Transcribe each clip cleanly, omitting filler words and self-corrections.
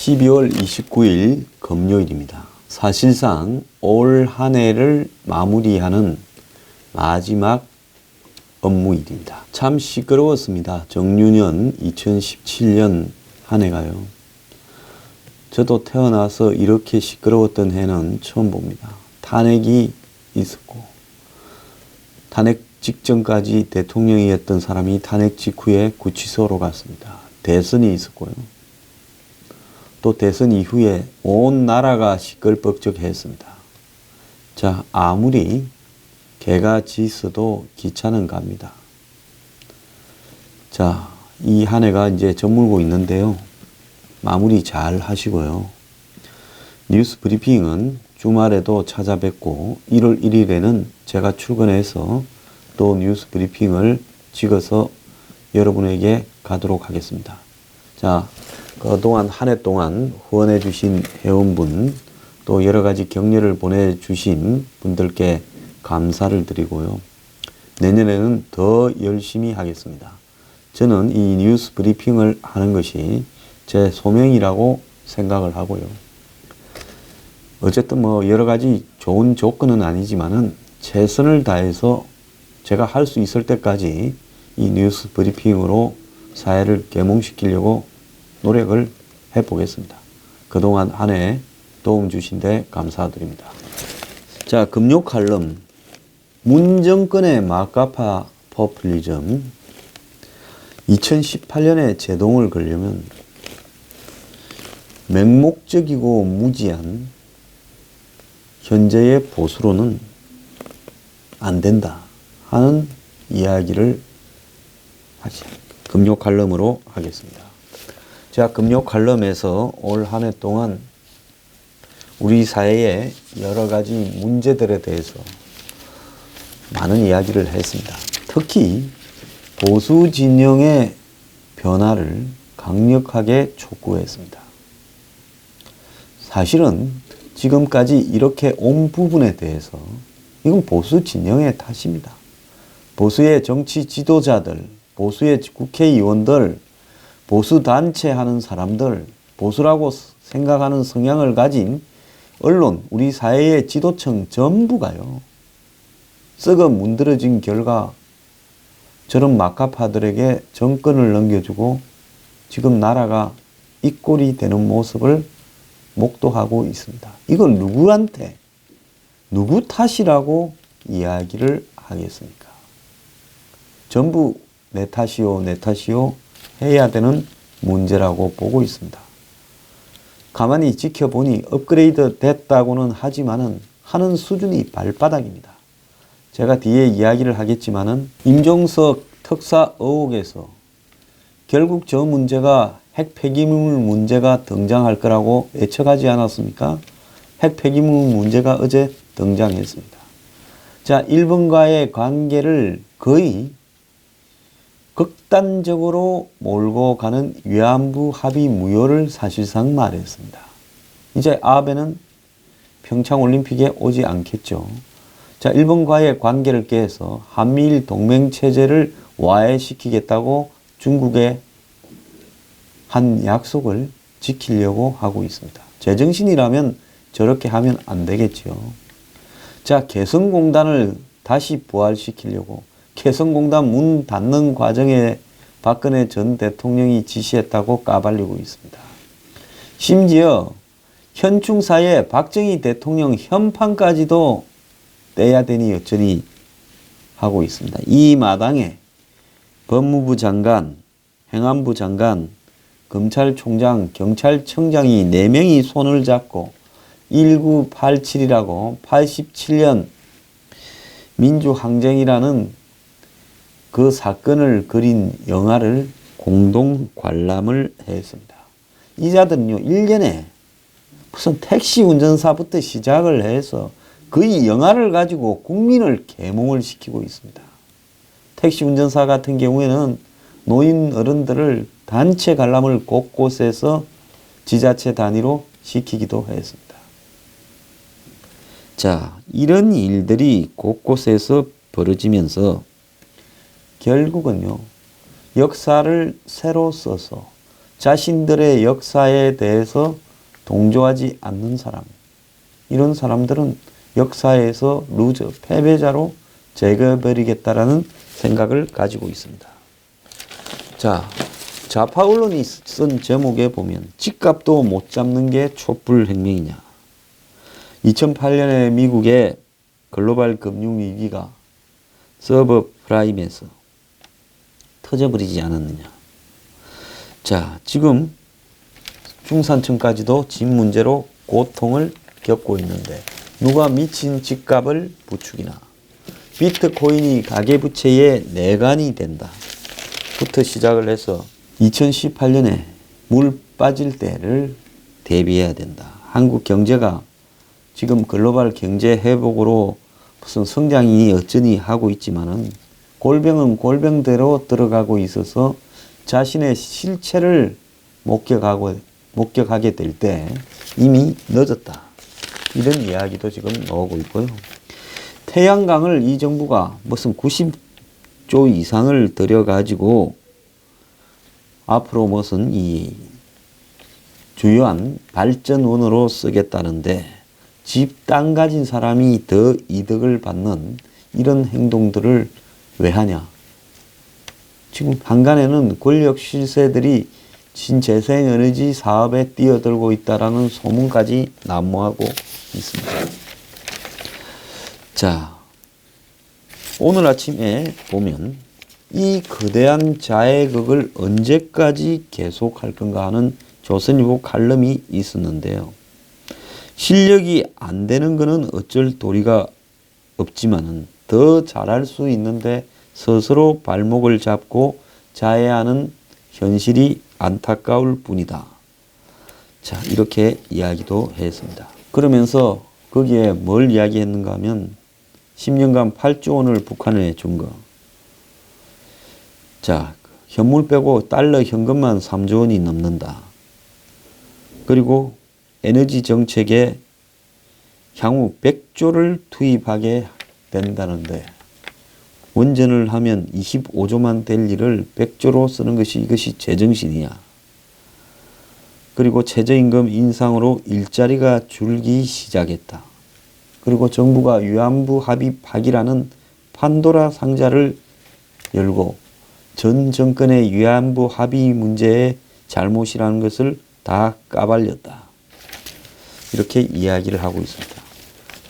12월 29일 금요일입니다. 사실상 올 한 해를 마무리하는 마지막 업무일입니다. 참 시끄러웠습니다. 정유년 2017년 한 해가요. 저도 태어나서 이렇게 시끄러웠던 해는 처음 봅니다. 탄핵이 있었고 탄핵 직전까지 대통령이었던 사람이 탄핵 직후에 구치소로 갔습니다. 대선이 있었고요. 또 대선 이후에 온 나라가 시끌벅적했습니다. 자, 아무리 개가 짖어도 기차는 갑니다. 자, 이 한 해가 이제 저물고 있는데요. 마무리 잘 하시고요. 뉴스 브리핑은 주말에도 찾아뵙고 1월 1일에는 제가 출근해서 또 뉴스 브리핑을 찍어서 여러분에게 가도록 하겠습니다. 자, 그동안 한 해 동안 후원해 주신 회원분 또 여러 가지 격려를 보내주신 분들께 감사를 드리고요. 내년에는 더 열심히 하겠습니다. 저는 이 뉴스 브리핑을 하는 것이 제 소명이라고 생각을 하고요. 어쨌든 뭐 여러 가지 좋은 조건은 아니지만은 최선을 다해서 제가 할 수 있을 때까지 이 뉴스 브리핑으로 사회를 계몽시키려고 노력을 해보겠습니다. 그동안 한 해 도움 주신 데 감사드립니다. 자, 금요 칼럼 문 정권의 마카파 포퓰리즘 2018년에 제동을 걸려면 맹목적이고 무지한 현재의 보수로는 안 된다 하는 이야기를 금요 칼럼으로 하겠습니다. 제가 금요 칼럼에서 올 한 해 동안 우리 사회의 여러 가지 문제들에 대해서 많은 이야기를 했습니다. 특히 보수 진영의 변화를 강력하게 촉구했습니다. 사실은 지금까지 이렇게 온 부분에 대해서 이건 보수 진영의 탓입니다. 보수의 정치 지도자들, 보수의 국회의원들, 보수 단체 하는 사람들, 보수라고 생각하는 성향을 가진 언론, 우리 사회의 지도층 전부가요. 썩어 문드러진 결과 저런 마카파들에게 정권을 넘겨주고 지금 나라가 이 꼴이 되는 모습을 목도하고 있습니다. 이건 누구한테, 누구 탓이라고 이야기를 하겠습니까? 전부 내 탓이요, 내 탓이요 해야 되는 문제라고 보고 있습니다. 가만히 지켜보니 업그레이드 됐다고는 하지만은 하는 수준이 발바닥입니다. 제가 뒤에 이야기를 하겠지만은 임종석 특사 의혹에서 결국 저 문제가 핵 폐기물 문제가 등장할 거라고 예측하지 않았습니까? 핵 폐기물 문제가 어제 등장했습니다. 자, 일본과의 관계를 거의 극단적으로 몰고 가는 위안부 합의 무효를 사실상 말했습니다. 이제 아베는 평창올림픽에 오지 않겠죠. 자, 일본과의 관계를 깨서 한미일 동맹체제를 와해시키겠다고 중국에 한 약속을 지키려고 하고 있습니다. 제정신이라면 저렇게 하면 안 되겠죠. 자, 개성공단을 다시 부활시키려고 개성공단 문 닫는 과정에 박근혜 전 대통령이 지시했다고 까발리고 있습니다. 심지어 현충사에 박정희 대통령 현판까지도 떼야 되니 어쩌니 하고 있습니다. 이 마당에 법무부 장관, 행안부 장관, 검찰총장, 경찰청장이 4명이 손을 잡고 1987이라고 87년 민주항쟁이라는 그 사건을 그린 영화를 공동 관람을 했습니다. 이 자들은요, 1년에 무슨 택시 운전사부터 시작을 해서 거의 영화를 가지고 국민을 계몽을 시키고 있습니다. 택시 운전사 같은 경우에는 노인 어른들을 단체 관람을 곳곳에서 지자체 단위로 시키기도 했습니다. 자, 이런 일들이 곳곳에서 벌어지면서 결국은요, 역사를 새로 써서 자신들의 역사에 대해서 동조하지 않는 사람, 이런 사람들은 역사에서 루저, 패배자로 제거해버리겠다라는 생각을 가지고 있습니다. 자, 좌파 언론이 쓴 제목에 보면 집값도 못 잡는 게 촛불혁명이냐. 2008년에 미국의 글로벌 금융위기가 서브프라임에서 터져버리지 않았느냐. 자, 지금 중산층까지도 집 문제로 고통을 겪고 있는데 누가 미친 집값을 부추기나. 비트코인이 가계부채의 내관이 된다 부터 시작을 해서 2018년에 물 빠질 때를 대비해야 된다. 한국 경제가 지금 글로벌 경제 회복으로 무슨 성장이 어쩌니 하고 있지만은 골병은 골병대로 들어가고 있어서 자신의 실체를 목격하게 될 때 이미 늦었다. 이런 이야기도 지금 나오고 있고요. 태양광을 이 정부가 무슨 90조 이상을 들여가지고 앞으로 무슨 이 주요한 발전원으로 쓰겠다는데 집, 땅 가진 사람이 더 이득을 받는 이런 행동들을 왜 하냐. 지금 한간에는 권력 실세들이 신재생에너지 사업에 뛰어들고 있다라는 소문까지 난무하고 있습니다. 자, 오늘 아침에 보면 이 거대한 자해극을 언제까지 계속할 건가 하는 조선일보 칼럼이 있었는데요. 실력이 안 되는 것은 어쩔 도리가 없지만은 더 잘할 수 있는데 스스로 발목을 잡고 자해하는 현실이 안타까울 뿐이다. 자, 이렇게 이야기도 했습니다. 그러면서 거기에 뭘 이야기했는가 하면 10년간 8조 원을 북한에 준 거. 자, 현물 빼고 달러 현금만 3조 원이 넘는다. 그리고 에너지 정책에 향후 100조를 투입하게 된다는데 원전을 하면 25조만 될 일을 100조로 쓰는 것이 이것이 제정신이냐. 그리고 최저임금 인상으로 일자리가 줄기 시작했다. 그리고 정부가 위안부 합의 파기라는 판도라 상자를 열고 전 정권의 위안부 합의 문제의 잘못이라는 것을 다 까발렸다. 이렇게 이야기를 하고 있습니다.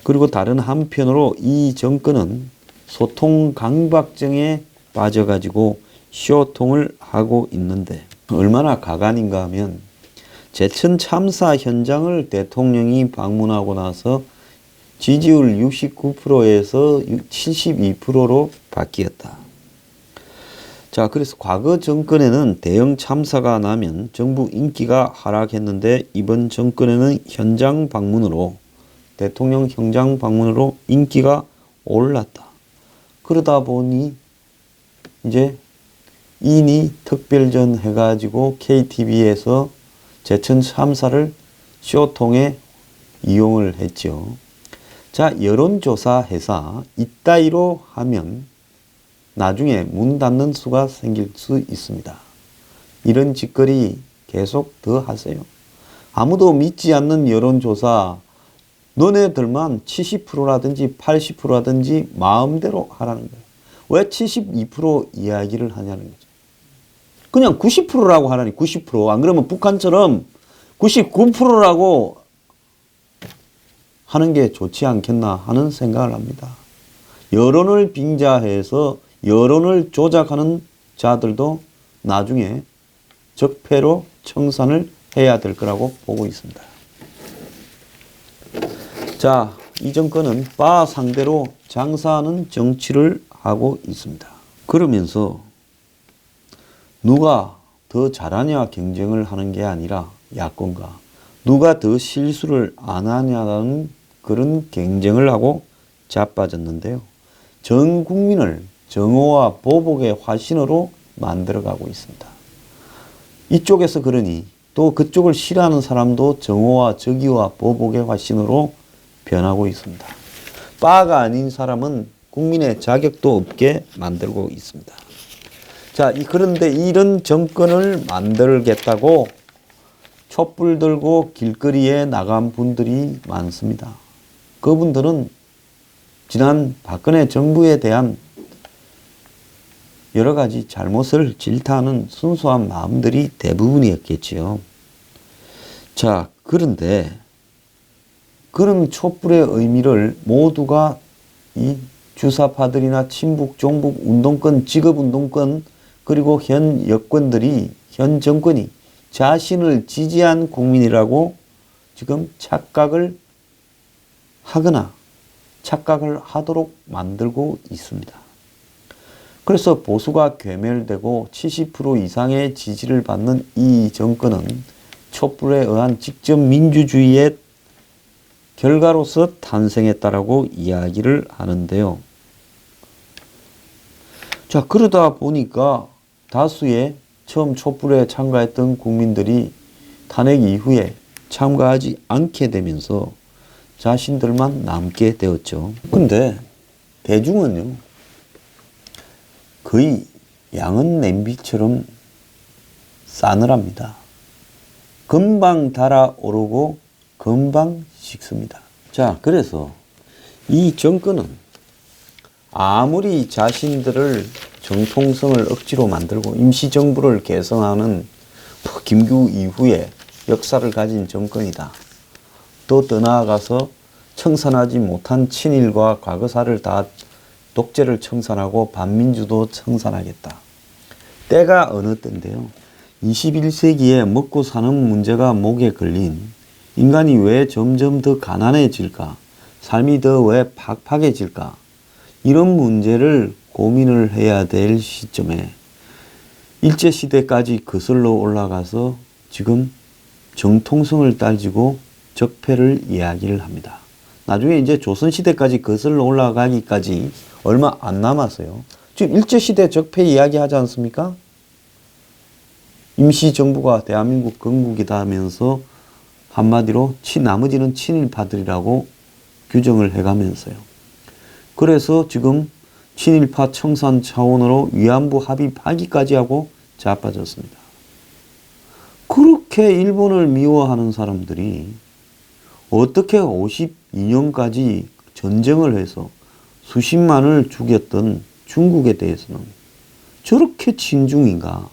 그리고 다른 한편으로 이 정권은 소통 강박증에 빠져가지고 쇼통을 하고 있는데 얼마나 가관인가 하면 제천 참사 현장을 대통령이 방문하고 나서 지지율 69%에서 72%로 바뀌었다. 자, 그래서 과거 정권에는 대형 참사가 나면 정부 인기가 하락했는데 이번 정권에는 현장 방문으로 대통령 현장 방문으로 인기가 올랐다. 그러다 보니 이제 인이 특별전 해가지고 KTV에서 제천 참사를 쇼통에 이용을 했죠. 자, 여론조사 회사 이따위로 하면 나중에 문 닫는 수가 생길 수 있습니다. 이런 짓거리 계속 더 하세요. 아무도 믿지 않는 여론조사 너네들만 70%라든지 80%라든지 마음대로 하라는 거예요. 왜 72% 이야기를 하냐는 거죠. 그냥 90%라고 하라니 90%. 안 그러면 북한처럼 99%라고 하는 게 좋지 않겠나 하는 생각을 합니다. 여론을 빙자해서 여론을 조작하는 자들도 나중에 적폐로 청산을 해야 될 거라고 보고 있습니다. 자, 이 정권은 바 상대로 장사하는 정치를 하고 있습니다. 그러면서 누가 더 잘하냐 경쟁을 하는 게 아니라 야권과 누가 더 실수를 안 하냐는 그런 경쟁을 하고 자빠졌는데요. 전 국민을 정오와 보복의 화신으로 만들어가고 있습니다. 이쪽에서 그러니 또 그쪽을 싫어하는 사람도 정오와 적의와 보복의 화신으로 변하고 있습니다. 바가 아닌 사람은 국민의 자격도 없게 만들고 있습니다. 자, 그런데 이런 정권을 만들겠다고 촛불 들고 길거리에 나간 분들이 많습니다. 그분들은 지난 박근혜 정부에 대한 여러 가지 잘못을 질타하는 순수한 마음들이 대부분이었겠지요. 자, 그런데 그런 촛불의 의미를 모두가 이 주사파들이나 친북, 종북, 운동권, 직업운동권, 그리고 현 여권들이, 현 정권이 자신을 지지한 국민이라고 지금 착각을 하거나 착각을 하도록 만들고 있습니다. 그래서 보수가 괴멸되고 70% 이상의 지지를 받는 이 정권은 촛불에 의한 직접 민주주의의 결과로서 탄생했다라고 이야기를 하는데요. 자, 그러다 보니까 다수의 처음 촛불에 참가했던 국민들이 탄핵 이후에 참가하지 않게 되면서 자신들만 남게 되었죠. 근데 대중은요, 거의 양은 냄비처럼 싸늘합니다. 금방 달아오르고 금방 식습니다. 자, 그래서 이 정권은 아무리 자신들을 정통성을 억지로 만들고 임시정부를 개성하는 김구 이후에 역사를 가진 정권이다. 또 떠나가서 청산하지 못한 친일과 과거사를 다 독재를 청산하고 반민주도 청산하겠다. 때가 어느 때인데요. 21세기에 먹고 사는 문제가 목에 걸린 인간이 왜 점점 더 가난해질까? 삶이 더 왜 팍팍해질까? 이런 문제를 고민을 해야 될 시점에 일제시대까지 거슬러 올라가서 지금 정통성을 따지고 적폐를 이야기를 합니다. 나중에 이제 조선시대까지 거슬러 올라가기까지 얼마 안 남았어요. 지금 일제시대 적폐 이야기 하지 않습니까? 임시정부가 대한민국 건국이다 하면서 한마디로 나머지는 친일파들이라고 규정을 해가면서요. 그래서 지금 친일파 청산 차원으로 위안부 합의하기까지 하고 자빠졌습니다. 그렇게 일본을 미워하는 사람들이 어떻게 52년까지 전쟁을 해서 수십만을 죽였던 중국에 대해서는 저렇게 친중인가?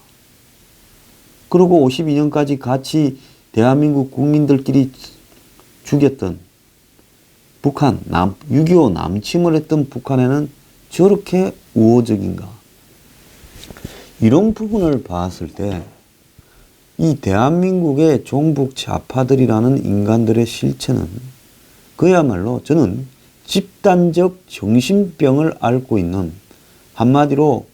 그리고 52년까지 같이 대한민국 국민들끼리 죽였던 북한, 6.25 남침을 했던 북한에는 저렇게 우호적인가? 이런 부분을 봤을 때 이 대한민국의 종북 좌파들이라는 인간들의 실체는 그야말로 저는 집단적 정신병을 앓고 있는, 한마디로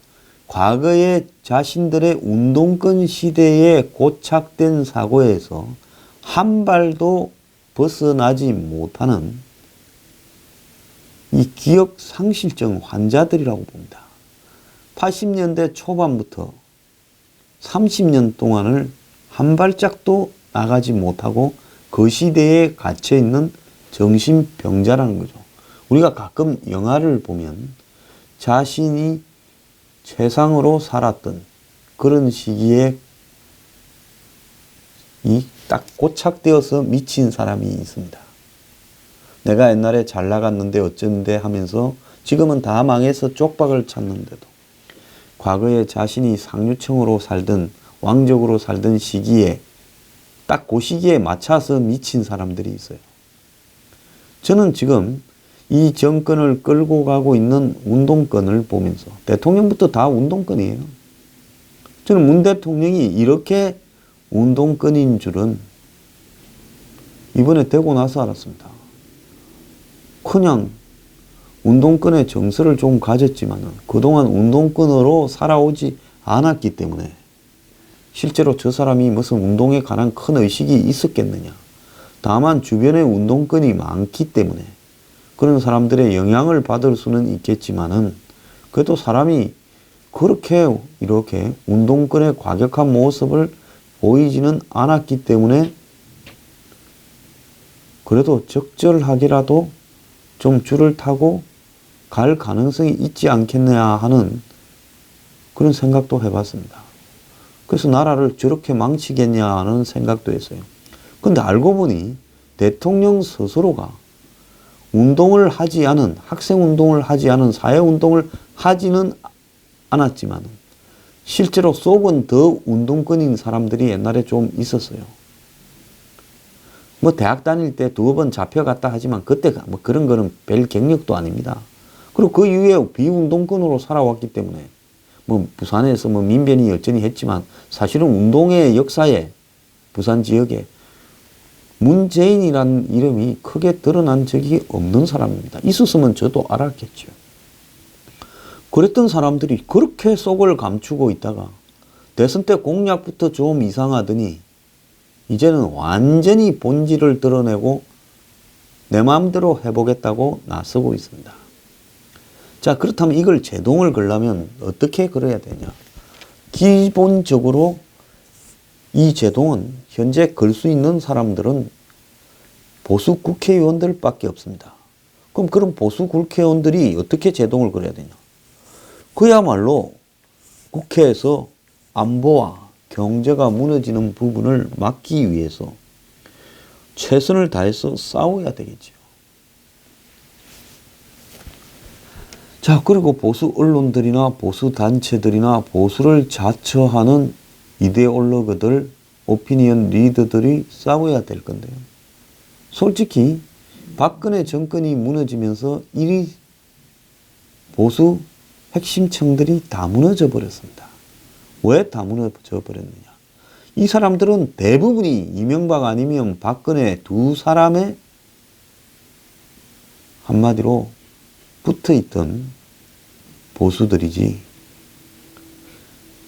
과거의 자신들의 운동권 시대에 고착된 사고에서 한 발도 벗어나지 못하는 이 기억 상실증 환자들이라고 봅니다. 80년대 초반부터 30년 동안을 한 발짝도 나가지 못하고 그 시대에 갇혀있는 정신병자라는 거죠. 우리가 가끔 영화를 보면 자신이 최상으로 살았던 그런 시기에 이 딱 고착되어서 미친 사람이 있습니다. 내가 옛날에 잘 나갔는데 어쩌는데 하면서 지금은 다 망해서 쪽박을 찾는데도 과거에 자신이 상류층으로 살던 왕족으로 살던 시기에 딱 그 시기에 맞춰서 미친 사람들이 있어요. 저는 지금 이 정권을 끌고 가고 있는 운동권을 보면서, 대통령부터 다 운동권이에요. 저는 문 대통령이 이렇게 운동권인 줄은 이번에 되고 나서 알았습니다. 그냥 운동권의 정서를 좀 가졌지만 그동안 운동권으로 살아오지 않았기 때문에 실제로 저 사람이 무슨 운동에 관한 큰 의식이 있었겠느냐. 다만 주변에 운동권이 많기 때문에 그런 사람들의 영향을 받을 수는 있겠지만은 그래도 사람이 그렇게 이렇게 운동권의 과격한 모습을 보이지는 않았기 때문에 그래도 적절하게라도 좀 줄을 타고 갈 가능성이 있지 않겠느냐 하는 그런 생각도 해봤습니다. 그래서 나라를 저렇게 망치겠냐는 생각도 했어요. 근데 알고 보니 대통령 스스로가 운동을 하지 않은, 학생운동을 하지 않은, 사회운동을 하지는 않았지만 실제로 속은 더 운동권인 사람들이 옛날에 좀 있었어요. 뭐 대학 다닐 때 두어 번 잡혀갔다 하지만 그때 뭐 그런 거는 별 경력도 아닙니다. 그리고 그 이후에 비운동권으로 살아왔기 때문에 뭐 부산에서 뭐 민변이 여전히 했지만 사실은 운동의 역사에 부산 지역에 문재인이라는 이름이 크게 드러난 적이 없는 사람입니다. 있었으면 저도 알았겠죠. 그랬던 사람들이 그렇게 속을 감추고 있다가 대선 때 공약부터 좀 이상하더니 이제는 완전히 본질을 드러내고 내 마음대로 해보겠다고 나서고 있습니다. 자, 그렇다면 이걸 제동을 걸려면 어떻게 걸어야 되냐? 기본적으로 이 제동은 현재 걸 수 있는 사람들은 보수 국회의원들밖에 없습니다. 그럼 그런 보수 국회의원들이 어떻게 제동을 걸어야 되냐? 그야말로 국회에서 안보와 경제가 무너지는 부분을 막기 위해서 최선을 다해서 싸워야 되겠죠. 자, 그리고 보수 언론들이나 보수 단체들이나 보수를 자처하는 이데올로그들, 오피니언 리더들이 싸워야 될 건데요. 솔직히 박근혜 정권이 무너지면서 이 보수 핵심층들이 다 무너져 버렸습니다. 왜 다 무너져 버렸느냐? 이 사람들은 대부분이 이명박 아니면 박근혜 두 사람의 한마디로 붙어있던 보수들이지,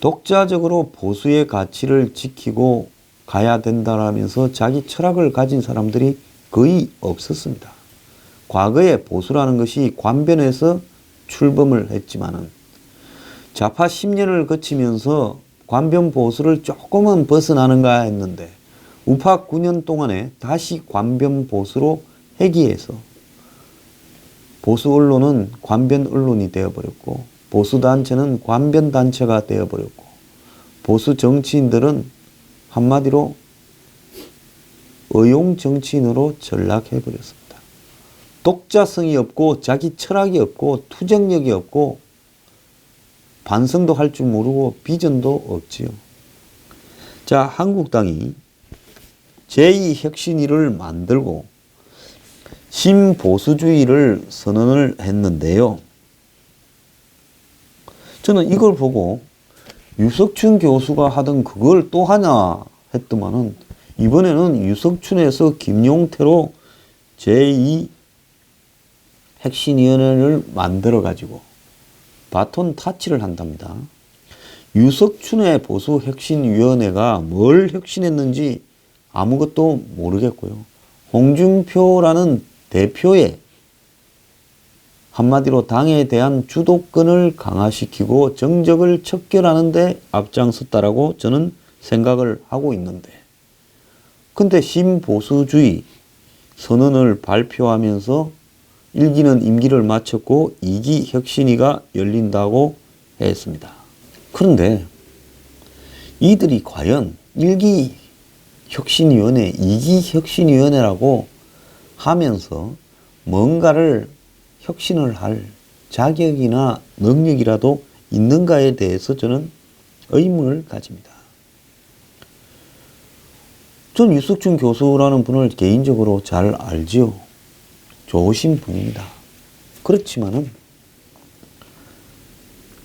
독자적으로 보수의 가치를 지키고 가야 된다라면서 자기 철학을 가진 사람들이 거의 없었습니다. 과거에 보수라는 것이 관변에서 출범을 했지만은 좌파 10년을 거치면서 관변 보수를 조금은 벗어나는가 했는데 우파 9년 동안에 다시 관변 보수로 회귀해서 보수 언론은 관변 언론이 되어버렸고 보수 단체는 관변 단체가 되어버렸고 보수 정치인들은 한마디로 의용 정치인으로 전락해버렸습니다. 독자성이 없고 자기 철학이 없고 투쟁력이 없고 반성도 할 줄 모르고 비전도 없지요. 자, 한국당이 제2혁신위를 만들고 신보수주의를 선언을 했는데요. 저는 이걸 보고 유석춘 교수가 하던 그걸 또 하나 했더만은 이번에는 유석춘에서 김용태로 제2혁신위원회를 만들어가지고 바톤 타치를 한답니다. 유석춘의 보수혁신위원회가 뭘 혁신했는지 아무것도 모르겠고요. 홍준표라는 대표의 한마디로 당에 대한 주도권을 강화시키고 정적을 척결하는 데 앞장섰다라고 저는 생각을 하고 있는데, 근데 신보수주의 선언을 발표하면서 1기는 임기를 마쳤고 2기 혁신위가 열린다고 했습니다. 그런데 이들이 과연 1기 혁신위원회, 2기 혁신위원회라고 하면서 뭔가를 혁신을 할 자격이나 능력이라도 있는가에 대해서 저는 의문을 가집니다. 전 유석춘 교수라는 분을 개인적으로 잘 알지요. 좋으신 분입니다. 그렇지만은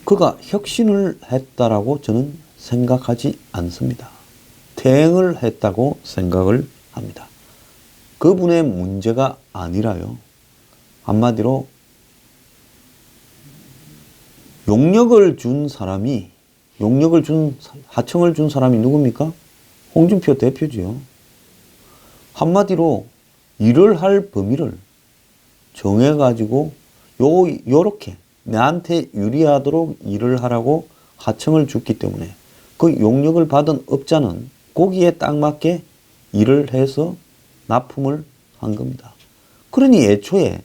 그가 혁신을 했다라고 저는 생각하지 않습니다. 퇴행을 했다고 생각을 합니다. 그분의 문제가 아니라요. 한마디로 용역을 준 사람이, 하청을 준 사람이 누굽니까? 홍준표 대표지요. 한마디로 일을 할 범위를 정해가지고 요렇게 내한테 유리하도록 일을 하라고 하청을 줬기 때문에 그 용역을 받은 업자는 거기에 딱 맞게 일을 해서 납품을 한 겁니다. 그러니 애초에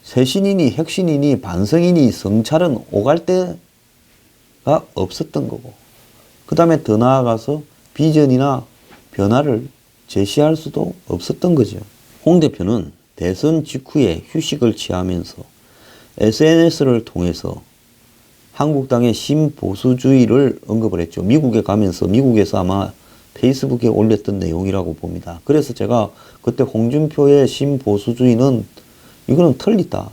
쇄신이니 혁신이니 반성이니 성찰은 오갈 때 없었던 거고, 그 다음에 더 나아가서 비전이나 변화를 제시할 수도 없었던 거죠. 홍 대표는 대선 직후에 휴식을 취하면서 SNS를 통해서 한국당의 신보수주의를 언급을 했죠. 미국에 가면서 미국에서 아마 페이스북에 올렸던 내용이라고 봅니다. 그래서 제가 그때 홍준표의 신보수주의는 이거는 틀리다.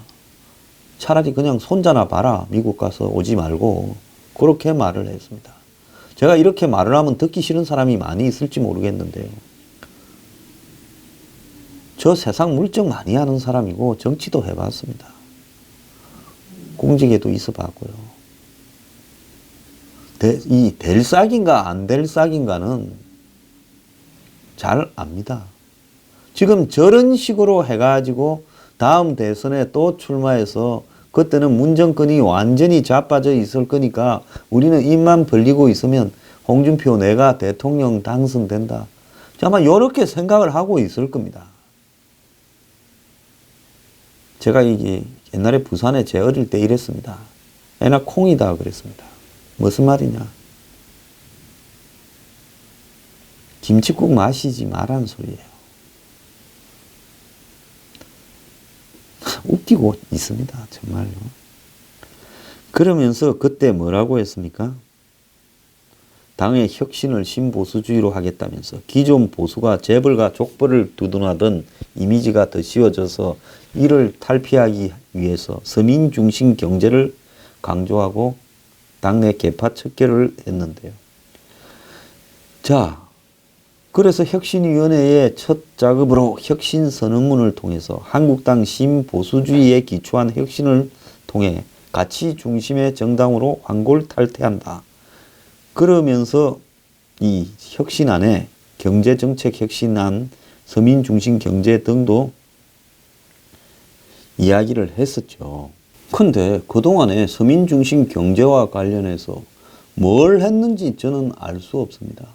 차라리 그냥 손자나 봐라. 미국 가서 오지 말고. 그렇게 말을 했습니다. 제가 이렇게 말을 하면 듣기 싫은 사람이 많이 있을지 모르겠는데요. 저 세상 물정 많이 하는 사람이고 정치도 해봤습니다. 공직에도 있어 봤고요. 이 될 싹인가 안 될 싹인가는 잘 압니다. 지금 저런 식으로 해가지고 다음 대선에 또 출마해서 그때는 문정권이 완전히 자빠져 있을 거니까 우리는 입만 벌리고 있으면 홍준표 내가 대통령 당선된다. 아마 이렇게 생각을 하고 있을 겁니다. 제가 이게 옛날에 부산에 제 어릴 때 이랬습니다. 애나 콩이다 그랬습니다. 무슨 말이냐? 김칫국 마시지 말라는 소리예요. 웃기고 있습니다. 정말로. 그러면서 그때 뭐라고 했습니까? 당의 혁신을 신보수주의로 하겠다면서 기존 보수가 재벌과 족벌을 두둔하던 이미지가 더 씌워져서 이를 탈피하기 위해서 서민 중심 경제를 강조하고 당내 개파 척결을 했는데요. 자, 그래서 혁신위원회의 첫 작업으로 혁신선언문을 통해서 한국당 신보수주의에 기초한 혁신을 통해 가치 중심의 정당으로 환골탈퇴한다. 그러면서 이 혁신안에 경제정책 혁신안, 서민중심 경제 등도 이야기를 했었죠. 근데 그동안에 서민중심 경제와 관련해서 뭘 했는지 저는 알 수 없습니다.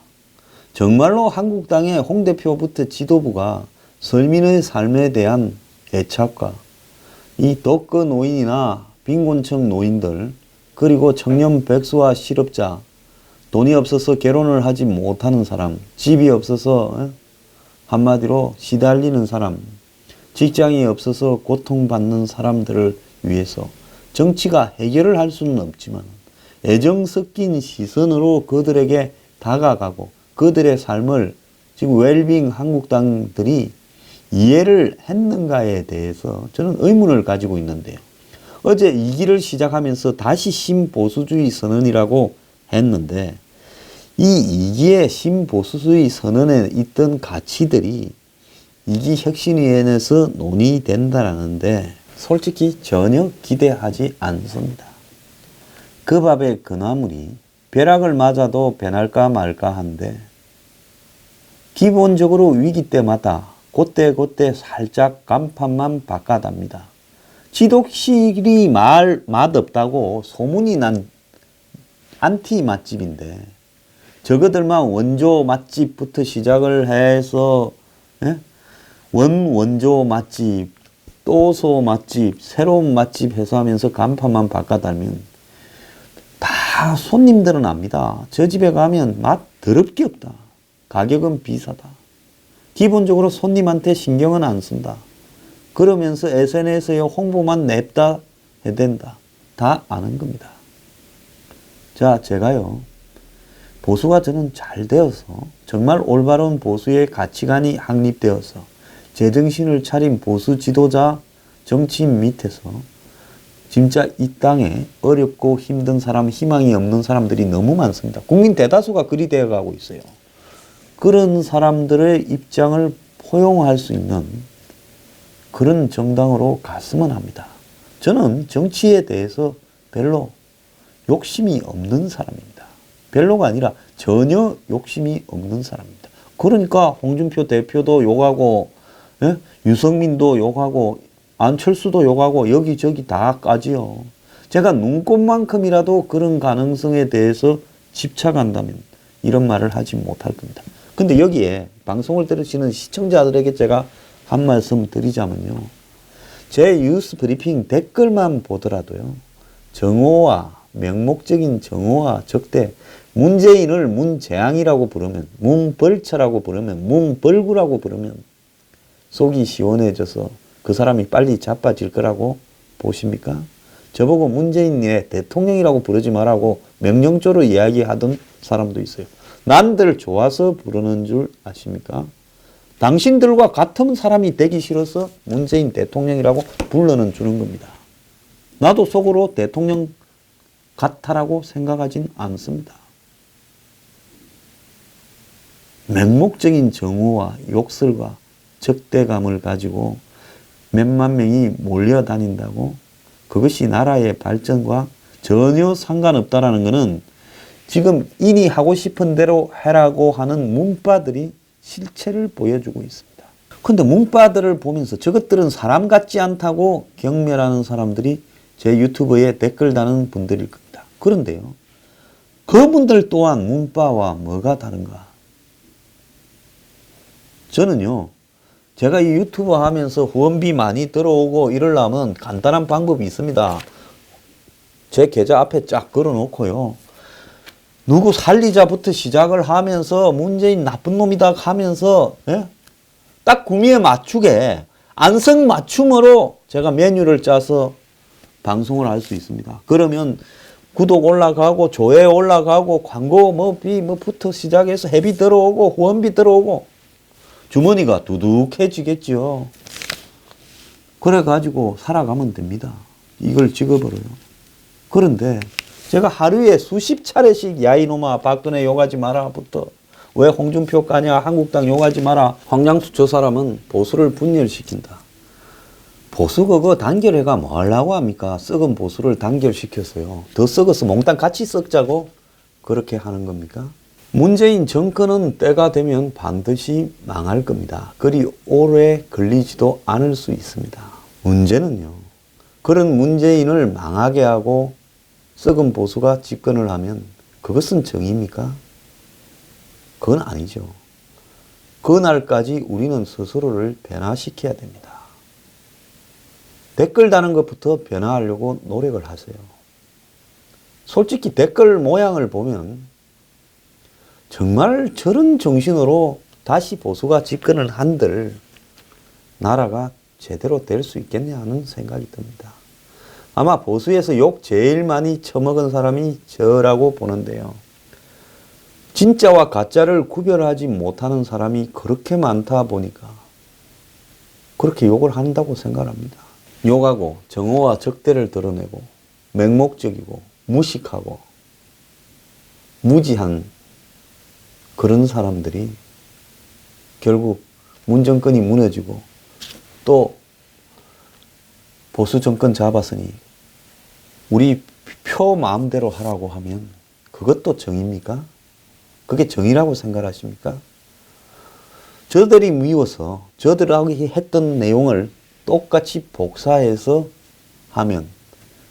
정말로 한국당의 홍 대표부터 지도부가 서민의 삶에 대한 애착과 이 독거 노인이나 빈곤층 노인들, 그리고 청년 백수와 실업자, 돈이 없어서 결혼을 하지 못하는 사람, 집이 없어서 한마디로 시달리는 사람, 직장이 없어서 고통받는 사람들을 위해서 정치가 해결을 할 수는 없지만 애정 섞인 시선으로 그들에게 다가가고 그들의 삶을 지금 웰빙 한국당들이 이해를 했는가에 대해서 저는 의문을 가지고 있는데요. 어제 이 길을 시작하면서 다시 신보수주의 선언이라고 했는데 이 2기의 신보수주의 선언에 있던 가치들이 2기 혁신위원회에서 논의된다라는데 솔직히 전혀 기대하지 않습니다. 그 밥에 그 나물이 벼락을 맞아도 배날까 말까 한데 기본적으로 위기 때마다 그때 살짝 간판만 바꿔답니다. 지독실이 맛없다고 소문이 난 안티 맛집인데 저거들만 원조 맛집부터 시작을 해서 원조 맛집, 또소 맛집, 새로운 맛집 해서 하면서 간판만 바꿔달면 다 손님들은 압니다. 저 집에 가면 맛 더럽게 없다. 가격은 비싸다. 기본적으로 손님한테 신경은 안 쓴다. 그러면서 SNS에 홍보만 냅다 해야 된다. 다 아는 겁니다. 자, 제가요. 보수가 저는 잘 되어서 정말 올바른 보수의 가치관이 확립되어서 제정신을 차린 보수 지도자 정치인 밑에서 진짜 이 땅에 어렵고 힘든 사람, 희망이 없는 사람들이 너무 많습니다. 국민 대다수가 그리 되어가고 있어요. 그런 사람들의 입장을 포용할 수 있는 그런 정당으로 갔으면 합니다. 저는 정치에 대해서 별로 욕심이 없는 사람입니다. 별로가 아니라 전혀 욕심이 없는 사람입니다. 그러니까 홍준표 대표도 욕하고 유승민도 욕하고 안철수도 욕하고 여기저기 다 까지요. 제가 눈꽃만큼이라도 그런 가능성에 대해서 집착한다면 이런 말을 하지 못할 겁니다. 근데 여기에 방송을 들으시는 시청자들에게 제가 한 말씀 드리자면요. 제 뉴스 브리핑 댓글만 보더라도요. 정오와 맹목적인 정오와 적대, 문재인을 문재앙이라고 부르면, 문벌처라고 부르면, 문벌구라고 부르면 속이 시원해져서 그 사람이 빨리 자빠질 거라고 보십니까? 저보고 문재인의 대통령이라고 부르지 말라고 명령조로 이야기하던 사람도 있어요. 남들 좋아서 부르는 줄 아십니까? 당신들과 같은 사람이 되기 싫어서 문재인 대통령이라고 불러는 주는 겁니다. 나도 속으로 대통령 같아라고 생각하진 않습니다. 맹목적인 정오와 욕설과 적대감을 가지고 몇만 명이 몰려다닌다고 그것이 나라의 발전과 전혀 상관없다라는 것은 지금 인이 하고 싶은 대로 해라고 하는 문파들이 실체를 보여주고 있습니다. 그런데 문파들을 보면서 저것들은 사람 같지 않다고 경멸하는 사람들이 제 유튜브에 댓글 다는 분들일 겁니다. 그런데요, 그분들 또한 문파와 뭐가 다른가? 저는요, 제가 이 유튜브 하면서 후원비 많이 들어오고 이러려면 간단한 방법이 있습니다. 제 계좌 앞에 쫙 걸어놓고요, 누구 살리자부터 시작을 하면서 문재인 나쁜 놈이다 하면서, 예? 딱 구미에 맞추게 안성맞춤으로 제가 메뉴를 짜서 방송을 할 수 있습니다. 그러면 구독 올라가고 조회 올라가고 광고 뭐부터 시작해서 회비 들어오고 후원비 들어오고 주머니가 두둑해지겠죠. 그래가지고 살아가면 됩니다. 이걸 직업으로요. 그런데 제가 하루에 수십 차례씩 야 이놈아 박근혜 욕하지 마라부터 왜 홍준표 까냐 한국당 욕하지 마라, 황량수 저 사람은 보수를 분열시킨다. 보수 그거 단결해가 뭐 하려고 합니까? 썩은 보수를 단결시켜서요. 더 썩어서 몽땅 같이 썩자고 그렇게 하는 겁니까? 문재인 정권은 때가 되면 반드시 망할 겁니다. 그리 오래 걸리지도 않을 수 있습니다. 문제는요, 그런 문재인을 망하게 하고 썩은 보수가 집권을 하면 그것은 정의입니까? 그건 아니죠. 그날까지 우리는 스스로를 변화시켜야 됩니다. 댓글 다는 것부터 변화하려고 노력을 하세요. 솔직히 댓글 모양을 보면 정말 저런 정신으로 다시 보수가 집권을 한들 나라가 제대로 될 수 있겠냐 하는 생각이 듭니다. 아마 보수에서 욕 제일 많이 처먹은 사람이 저라고 보는데요. 진짜와 가짜를 구별하지 못하는 사람이 그렇게 많다 보니까 그렇게 욕을 한다고 생각합니다. 욕하고 정오와 적대를 드러내고 맹목적이고 무식하고 무지한 그런 사람들이 결국 문정권이 무너지고 또 보수 정권 잡았으니 우리 표 마음대로 하라고 하면 그것도 정의입니까? 그게 정의라고 생각하십니까? 저들이 미워서 저들하고 했던 내용을 똑같이 복사해서 하면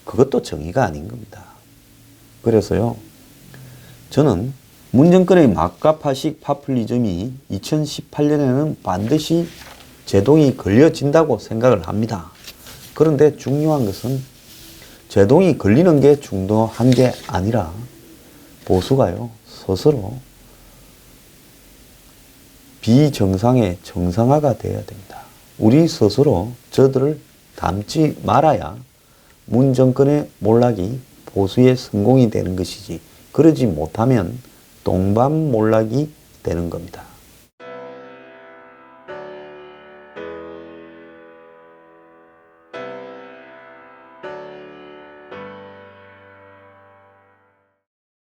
그것도 정의가 아닌 겁니다. 그래서요, 저는 문정권의 막가파식 파퓰리즘이 2018년에는 반드시 제동이 걸려진다고 생각을 합니다. 그런데 중요한 것은 제동이 걸리는 게 중요한 게 아니라 보수가요, 스스로 비정상의 정상화가 되어야 됩니다. 우리 스스로 저들을 닮지 말아야 문정권의 몰락이 보수의 성공이 되는 것이지, 그러지 못하면 동반몰락이 되는 겁니다.